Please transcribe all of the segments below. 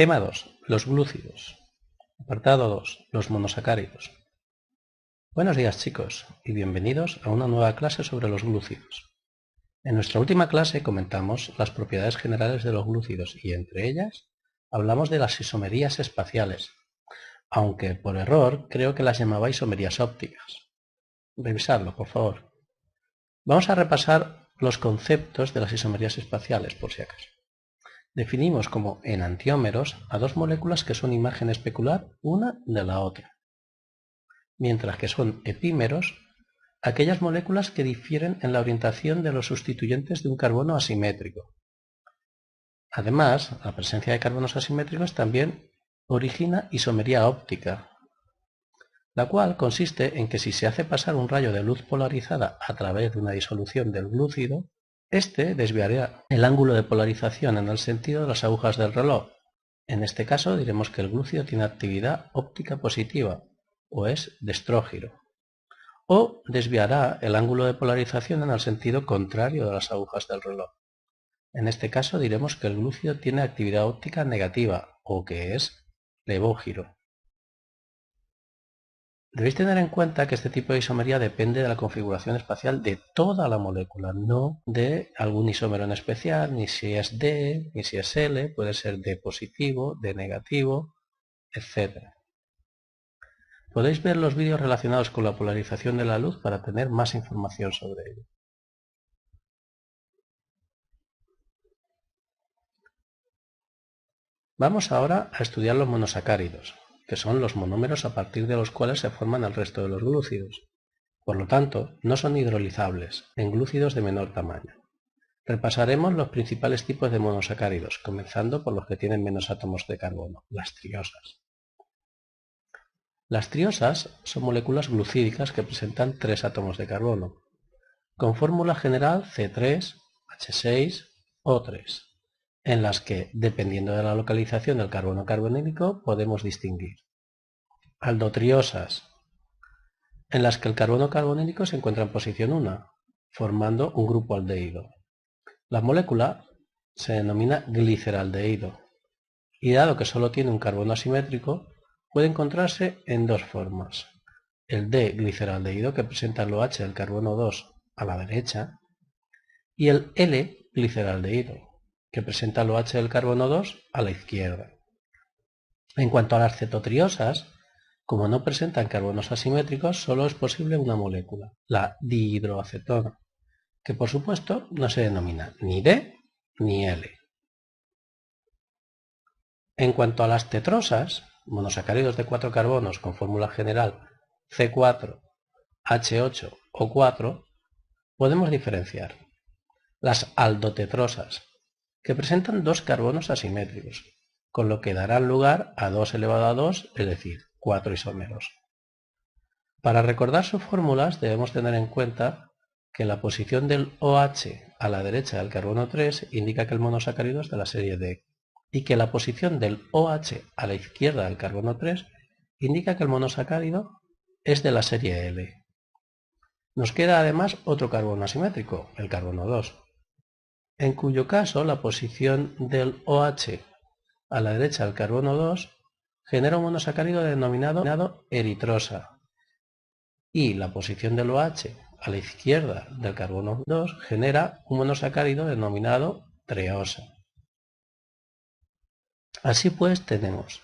Tema 2. Los glúcidos. Apartado 2. Los monosacáridos. Buenos días, chicos, y bienvenidos a una nueva clase sobre los glúcidos. En nuestra última clase comentamos las propiedades generales de los glúcidos y entre ellas hablamos de las isomerías espaciales, aunque por error creo que las llamaba isomerías ópticas. Revisadlo, por favor. Vamos a repasar los conceptos de las isomerías espaciales, por si acaso. Definimos como enantiómeros a dos moléculas que son imagen especular una de la otra, mientras que son epímeros aquellas moléculas que difieren en la orientación de los sustituyentes de un carbono asimétrico. Además, la presencia de carbonos asimétricos también origina isomería óptica, la cual consiste en que si se hace pasar un rayo de luz polarizada a través de una disolución del glúcido, este desviará el ángulo de polarización en el sentido de las agujas del reloj. En este caso diremos que el glúcido tiene actividad óptica positiva, o es destrógiro. O desviará el ángulo de polarización en el sentido contrario de las agujas del reloj. En este caso diremos que el glúcido tiene actividad óptica negativa, o que es levógiro. Debéis tener en cuenta que este tipo de isomería depende de la configuración espacial de toda la molécula, no de algún isómero en especial, ni si es D, ni si es L, puede ser D positivo, D negativo, etc. Podéis ver los vídeos relacionados con la polarización de la luz para tener más información sobre ello. Vamos ahora a estudiar los monosacáridos, que son los monómeros a partir de los cuales se forman el resto de los glúcidos. Por lo tanto, no son hidrolizables en glúcidos de menor tamaño. Repasaremos los principales tipos de monosacáridos, comenzando por los que tienen menos átomos de carbono, las triosas. Las triosas son moléculas glucídicas que presentan 3 átomos de carbono, con fórmula general C3H6O3, en las que, dependiendo de la localización del carbono carbonílico, podemos distinguir aldotriosas, en las que el carbono carbonílico se encuentra en posición 1, formando un grupo aldehído. La molécula se denomina gliceraldehído, y dado que solo tiene un carbono asimétrico, puede encontrarse en dos formas. El D-gliceraldehído, que presenta el OH del carbono 2 a la derecha, y el L-gliceraldehído, que presenta el OH del carbono 2 a la izquierda. En cuanto a las cetotriosas, como no presentan carbonos asimétricos, solo es posible una molécula, la dihidroacetona, que por supuesto no se denomina ni D ni L. En cuanto a las tetrosas, monosacáridos de 4 carbonos con fórmula general C4H8O4, podemos diferenciar las aldotetrosas, que presentan 2 carbonos asimétricos, con lo que darán lugar a 2 elevado a 2, es decir, 4 isómeros. Para recordar sus fórmulas debemos tener en cuenta que la posición del OH a la derecha del carbono 3 indica que el monosacárido es de la serie D, y que la posición del OH a la izquierda del carbono 3 indica que el monosacárido es de la serie L. Nos queda además otro carbono asimétrico, el carbono 2, en cuyo caso la posición del OH a la derecha del carbono 2 genera un monosacárido denominado eritrosa, y la posición del OH a la izquierda del carbono 2 genera un monosacárido denominado treosa. Así pues tenemos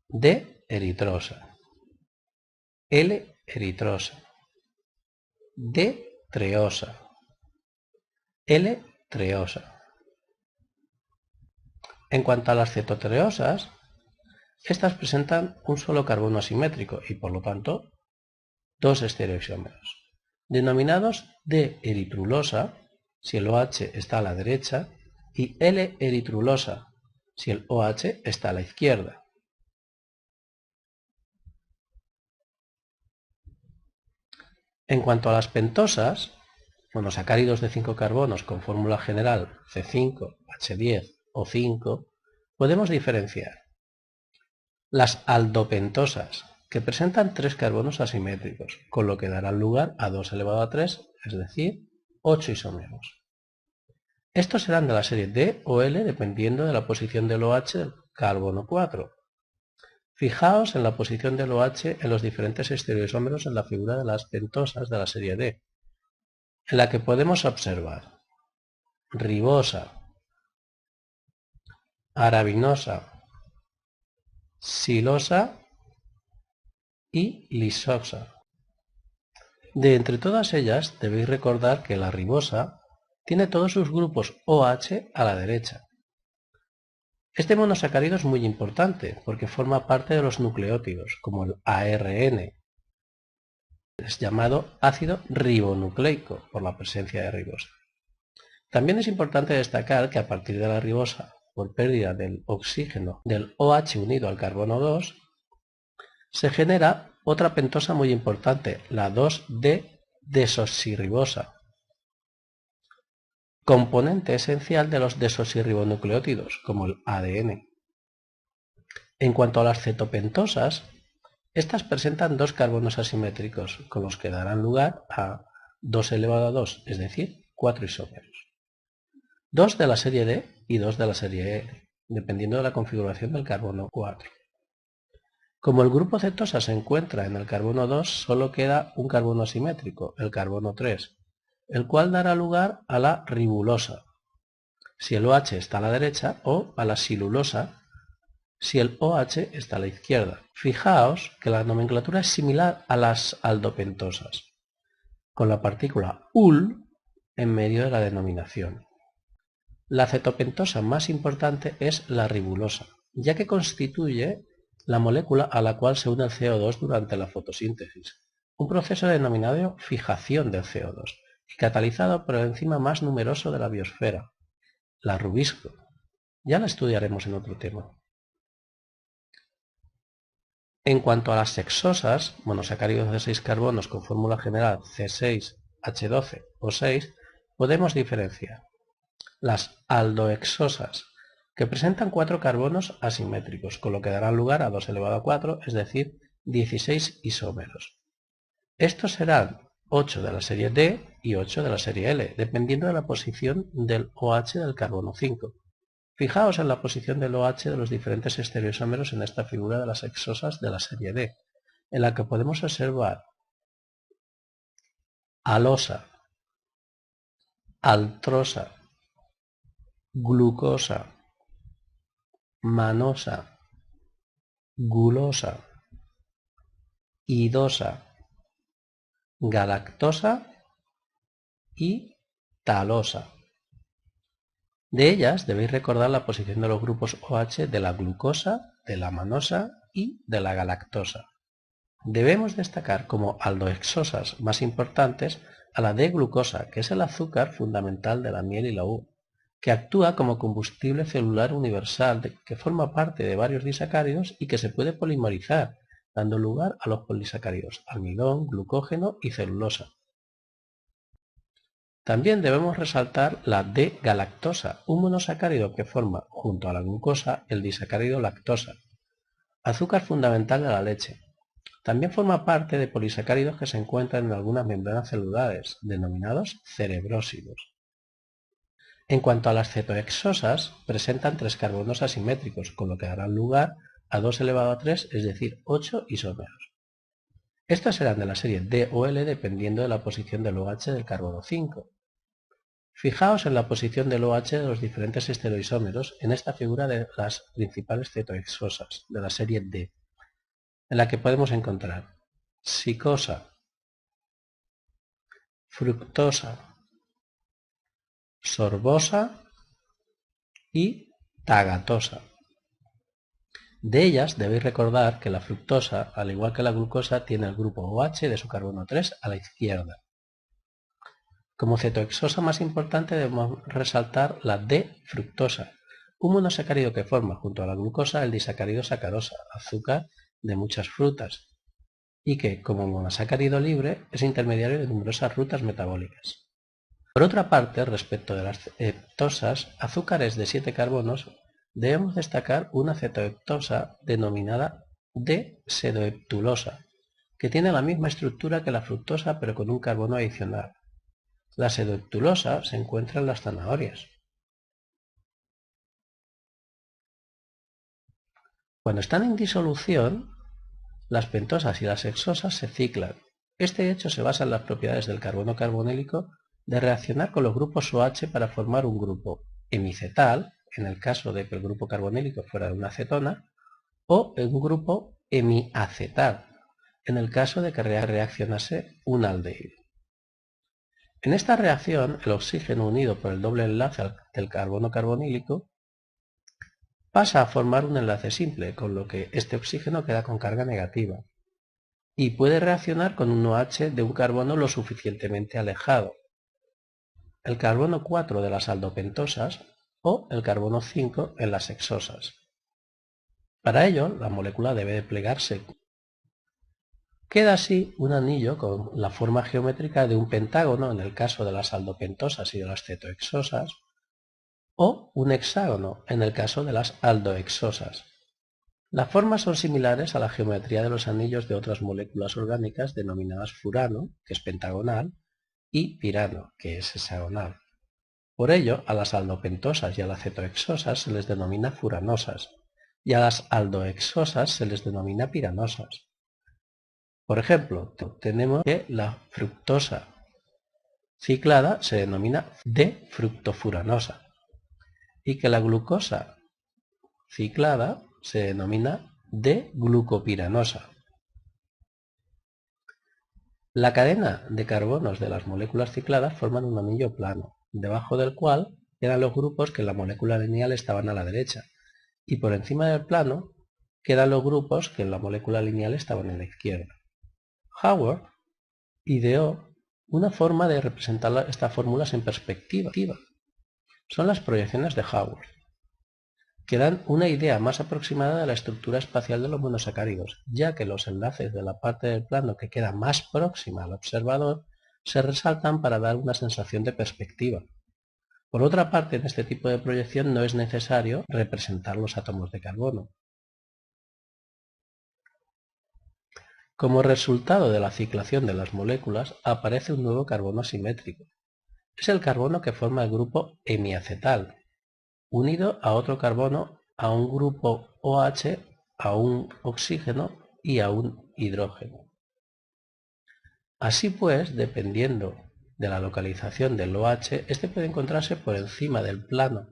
D-eritrosa, L-eritrosa, D-treosa, L-treosa. En cuanto a las cetotreosas, estas presentan un solo carbono asimétrico y por lo tanto 2 estereoisómeros, denominados D-eritrulosa si el OH está a la derecha y L-eritrulosa si el OH está a la izquierda. En cuanto a las pentosas, monosacáridos de 5 carbonos con fórmula general C5H10O5, podemos diferenciar las aldopentosas, que presentan 3 carbonos asimétricos, con lo que darán lugar a 2 elevado a 3, es decir, 8 isómeros. Estos serán de la serie D o L dependiendo de la posición del OH carbono 4. Fijaos en la posición del OH en los diferentes estereoisómeros en la figura de las pentosas de la serie D, en la que podemos observar ribosa, arabinosa, silosa y lisosa. De entre todas ellas debéis recordar que la ribosa tiene todos sus grupos OH a la derecha. Este monosacárido es muy importante porque forma parte de los nucleótidos, como el ARN. Es llamado ácido ribonucleico por la presencia de ribosa. También es importante destacar que a partir de la ribosa, por pérdida del oxígeno del OH unido al carbono 2, se genera otra pentosa muy importante, la 2D-desoxirribosa, componente esencial de los desoxirribonucleótidos, como el ADN. En cuanto a las cetopentosas, estas presentan dos carbonos asimétricos, con los que darán lugar a 2 elevado a 2, es decir, 4 isómeros. 2 de la serie D y 2 de la serie E, dependiendo de la configuración del carbono 4. Como el grupo cetosa se encuentra en el carbono 2, solo queda un carbono asimétrico, el carbono 3, el cual dará lugar a la ribulosa, si el OH está a la derecha, o a la silulosa, si el OH está a la izquierda. Fijaos que la nomenclatura es similar a las aldopentosas, con la partícula ul en medio de la denominación. La cetopentosa más importante es la ribulosa, ya que constituye la molécula a la cual se une el CO2 durante la fotosíntesis, un proceso denominado fijación del CO2 y catalizado por el enzima más numeroso de la biosfera, la rubisco. Ya la estudiaremos en otro tema. En cuanto a las hexosas, monosacáridos de 6 carbonos con fórmula general C6H12O6, podemos diferenciar las aldohexosas, que presentan 4 carbonos asimétricos, con lo que darán lugar a 2 elevado a 4, es decir, 16 isómeros. Estos serán 8 de la serie D y 8 de la serie L, dependiendo de la posición del OH del carbono 5. Fijaos en la posición del OH de los diferentes estereoisómeros en esta figura de las hexosas de la serie D, en la que podemos observar alosa, altrosa, glucosa, manosa, gulosa, idosa, galactosa y talosa. De ellas debéis recordar la posición de los grupos OH de la glucosa, de la manosa y de la galactosa. Debemos destacar como aldohexosas más importantes a la D-glucosa, que es el azúcar fundamental de la miel y la uva, que actúa como combustible celular universal que forma parte de varios disacáridos y que se puede polimerizar, dando lugar a los polisacáridos almidón, glucógeno y celulosa. También debemos resaltar la D-galactosa, un monosacárido que forma, junto a la glucosa, el disacárido lactosa, azúcar fundamental de la leche. También forma parte de polisacáridos que se encuentran en algunas membranas celulares, denominados cerebrósidos. En cuanto a las cetohexosas, presentan 3 carbonos asimétricos, con lo que darán lugar a 2 elevado a 3, es decir, 8 isómeros. Estos serán de la serie D o L dependiendo de la posición del OH del carbono 5. Fijaos en la posición del OH de los diferentes estereoisómeros en esta figura de las principales cetohexosas de la serie D, en la que podemos encontrar sicosa, fructosa, sorbosa y tagatosa. De ellas debéis recordar que la fructosa, al igual que la glucosa, tiene el grupo OH de su carbono 3 a la izquierda. Como cetohexosa más importante debemos resaltar la D-fructosa, un monosacárido que forma junto a la glucosa el disacárido sacarosa, azúcar de muchas frutas, y que, como monosacárido libre, es intermediario de numerosas rutas metabólicas. Por otra parte, respecto de las heptosas, azúcares de 7 carbonos, debemos destacar una cetoheptosa denominada D-pseudoheptulosa, que tiene la misma estructura que la fructosa pero con un carbono adicional. La pseudoheptulosa se encuentra en las zanahorias. Cuando están en disolución, las pentosas y las hexosas se ciclan. Este hecho se basa en las propiedades del carbono carbonílico de reaccionar con los grupos OH para formar un grupo hemicetal, en el caso de que el grupo carbonílico fuera de una acetona, o en un grupo hemiacetal, en el caso de que reaccionase un aldehído. En esta reacción, el oxígeno unido por el doble enlace del carbono carbonílico pasa a formar un enlace simple, con lo que este oxígeno queda con carga negativa y puede reaccionar con un OH de un carbono lo suficientemente alejado, el carbono 4 de las aldopentosas o el carbono 5 en las hexosas. Para ello, la molécula debe plegarse. Queda así un anillo con la forma geométrica de un pentágono en el caso de las aldopentosas y de las cetohexosas, o un hexágono en el caso de las aldohexosas. Las formas son similares a la geometría de los anillos de otras moléculas orgánicas denominadas furano, que es pentagonal, y pirano, que es hexagonal. Por ello, a las aldopentosas y a las cetohexosas se les denomina furanosas, y a las aldohexosas se les denomina piranosas. Por ejemplo, tenemos que la fructosa ciclada se denomina D-fructofuranosa y que la glucosa ciclada se denomina D-glucopiranosa. La cadena de carbonos de las moléculas cicladas forman un anillo plano, debajo del cual quedan los grupos que en la molécula lineal estaban a la derecha, y por encima del plano quedan los grupos que en la molécula lineal estaban en la izquierda. Howard ideó una forma de representar estas fórmulas en perspectiva. Son las proyecciones de Howard, que dan una idea más aproximada de la estructura espacial de los monosacáridos, ya que los enlaces de la parte del plano que queda más próxima al observador se resaltan para dar una sensación de perspectiva. Por otra parte, en este tipo de proyección no es necesario representar los átomos de carbono. Como resultado de la ciclación de las moléculas, aparece un nuevo carbono asimétrico. Es el carbono que forma el grupo hemiacetal, unido a otro carbono, a un grupo OH, a un oxígeno y a un hidrógeno. Así pues, dependiendo de la localización del OH, este puede encontrarse por encima del plano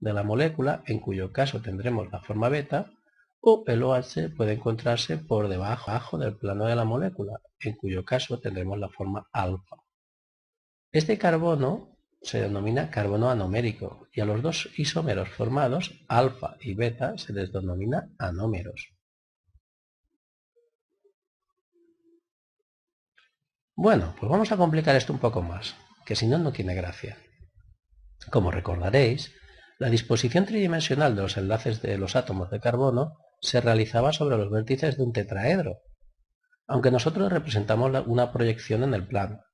de la molécula, en cuyo caso tendremos la forma beta, o el OH puede encontrarse por debajo del plano de la molécula, en cuyo caso tendremos la forma alfa. Este carbono se denomina carbono anomérico y a los dos isómeros formados, alfa y beta, se les denomina anómeros. Bueno, pues vamos a complicar esto un poco más, que si no, no tiene gracia. Como recordaréis, la disposición tridimensional de los enlaces de los átomos de carbono se realizaba sobre los vértices de un tetraedro, aunque nosotros representamos una proyección en el plano.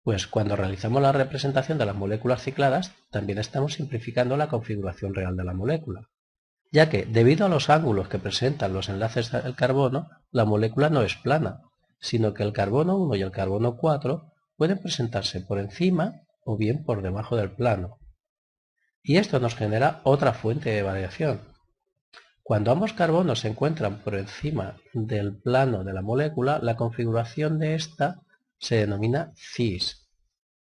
Pues cuando realizamos la representación de las moléculas cicladas, también estamos simplificando la configuración real de la molécula, ya que debido a los ángulos que presentan los enlaces del carbono, la molécula no es plana, sino que el carbono 1 y el carbono 4 pueden presentarse por encima o bien por debajo del plano. Y esto nos genera otra fuente de variación. Cuando ambos carbonos se encuentran por encima del plano de la molécula, la configuración de esta se denomina cis.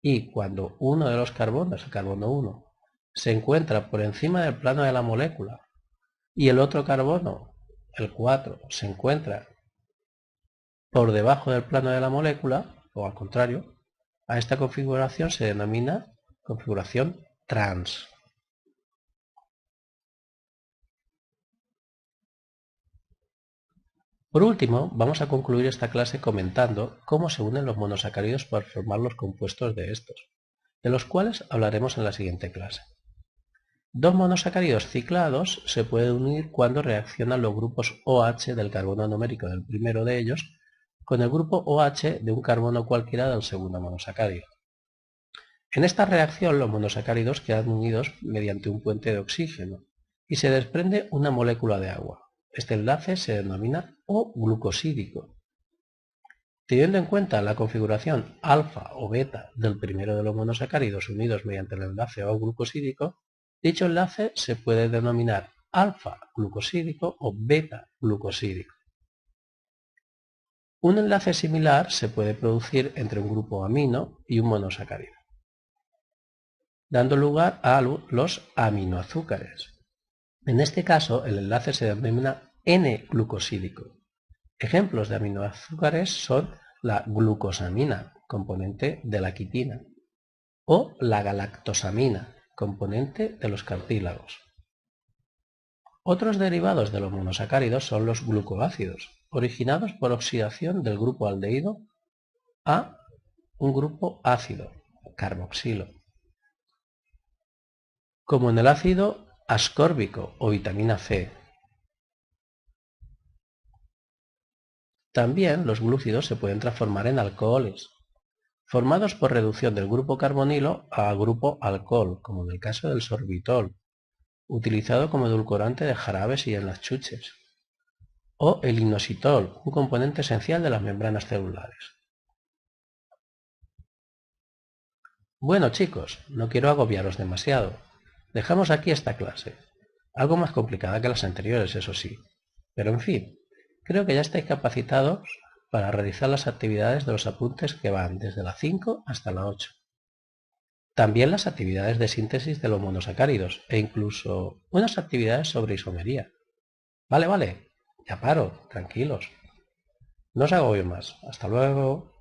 Y cuando uno de los carbonos, el carbono 1, se encuentra por encima del plano de la molécula y el otro carbono, el 4, se encuentra por debajo del plano de la molécula, o al contrario, a esta configuración se denomina configuración trans. Por último, vamos a concluir esta clase comentando cómo se unen los monosacáridos para formar los compuestos de estos, de los cuales hablaremos en la siguiente clase. Dos monosacáridos ciclados se pueden unir cuando reaccionan los grupos OH del carbono anomérico del primero de ellos con el grupo OH de un carbono cualquiera del segundo monosacárido. En esta reacción los monosacáridos quedan unidos mediante un puente de oxígeno y se desprende una molécula de agua. Este enlace se denomina O-glucosídico. Teniendo en cuenta la configuración alfa o beta del primero de los monosacáridos unidos mediante el enlace O-glucosídico, dicho enlace se puede denominar alfa-glucosídico o beta-glucosídico. Un enlace similar se puede producir entre un grupo amino y un monosacárido, dando lugar a los aminoazúcares. En este caso, el enlace se denomina N-glucosídico. Ejemplos de aminoazúcares son la glucosamina, componente de la quitina, o la galactosamina, componente de los cartílagos. Otros derivados de los monosacáridos son los glucoácidos, originados por oxidación del grupo aldehído a un grupo ácido, carboxilo, como en el ácido ascórbico o vitamina C. También los glúcidos se pueden transformar en alcoholes, formados por reducción del grupo carbonilo a grupo alcohol, como en el caso del sorbitol, utilizado como edulcorante de jarabes y en las chuches, o el inositol, un componente esencial de las membranas celulares. Bueno chicos, no quiero agobiaros demasiado. Dejamos aquí esta clase, algo más complicada que las anteriores, eso sí, pero en fin, creo que ya estáis capacitados para realizar las actividades de los apuntes que van desde la 5 hasta la 8. También las actividades de síntesis de los monosacáridos e incluso unas actividades sobre isomería. Vale, ya paro, tranquilos. No os agobio más. Hasta luego.